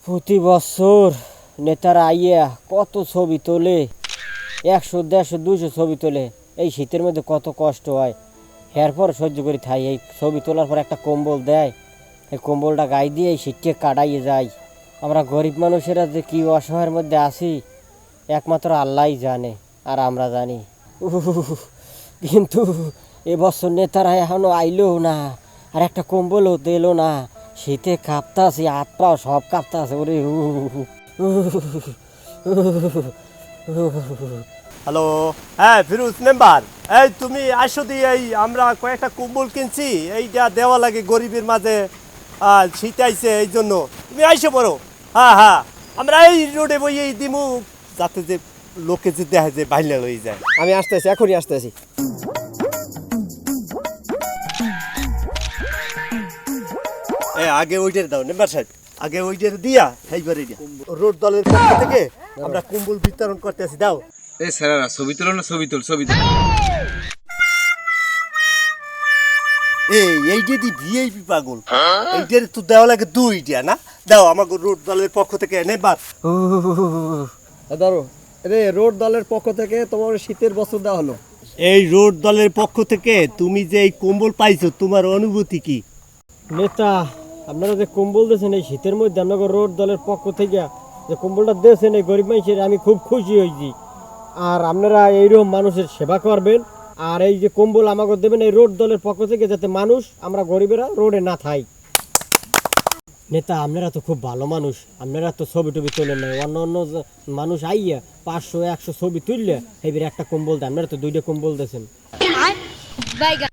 প্রতি বছর নেতারা আইয়া কত ছবি তোলে, 100, 150, 200 ছবি তোলে। এই শীতের মধ্যে কত কষ্ট হয়, এরপর সহ্য করে থাই। এই ছবি তোলার পর একটা কম্বল দেয়, এই কম্বলটা গায়ে দিয়ে এই শীতকে কাটাইয়ে যায়। আমরা গরিব মানুষেরা যে কী অসহায়ের মধ্যে আছি একমাত্র আল্লাহই জানে, আর আমরা জানি। কিন্তু এবছর নেতারা এখনো আইলো না, আর একটা কম্বলও দিলো না। শীতে কাঁপতা আছে, হাত পাও সব কাঁপতা আছে। ওরে হ্যালো, হ্যাঁ ফিরোজ মেম্বার, এই তুমি আসো দি। এই আমরা কয়েকটা কম্বল কিনছি, এইটা দেওয়া লাগে গরিবের মাঝে। শীত আইছে এই জন্য তুমি আইসো বড়। হ্যাঁ হ্যাঁ, আমরা এই রোডে বই এই দিমু, যাতে যে লোকে যে দেখে যে বাইলে লই যায়। আমি আসতেছি, এখনই আসতেছি। আগে ওইটার দাও মেম্বার সাহেব, আগে ওইটার দিয়া এইবারে দিয়া রোড দলের পক্ষ থেকে আমরা কম্বল বিতরণ করতে আছি। দাও। এই স্যারেরা ছবি তোলো না, ছবি তোল। এইটা দি ভিআইপি পাগল, এইটার তো দেওয়া লাগে দুইটা না। দাও আমাকে রোড দলের পক্ষ থেকে নেবার। ধরো, রে রোড দলের পক্ষ থেকে তোমার শীতের বস্ত্র দেওয়া হলো। এই রোড দলের পক্ষ থেকে তুমি যে এই কম্বল পাইছো, তোমার অনুভূতি কি? নেতা, আপনারা যে কম্বল দিয়েছেন এই শীতের মধ্যে, আপনাকে রোড দলের পক্ষ থেকে যে কম্বলটা দিয়েছেন এই গরিব মানুষের, আমি খুব খুশি হয়েছি। আর আপনারা এইরকম মানুষের সেবা করবেন, আর এই যে কম্বল আমাকে দেবেন এই রোড দলের পক্ষ থেকে, যাতে মানুষ, আমরা গরিবেরা রোডে না থাই। নেতা, আপনারা তো খুব ভালো মানুষ, আপনারা তো ছবি টবি তোলেন নাই। অন্য অন্য মানুষ আইয়া 500, 100 ছবি তুললে এইবার একটা কম্বল দেয়, আপনারা তো 2টা কম্বল দিয়েছেন। Bye guys.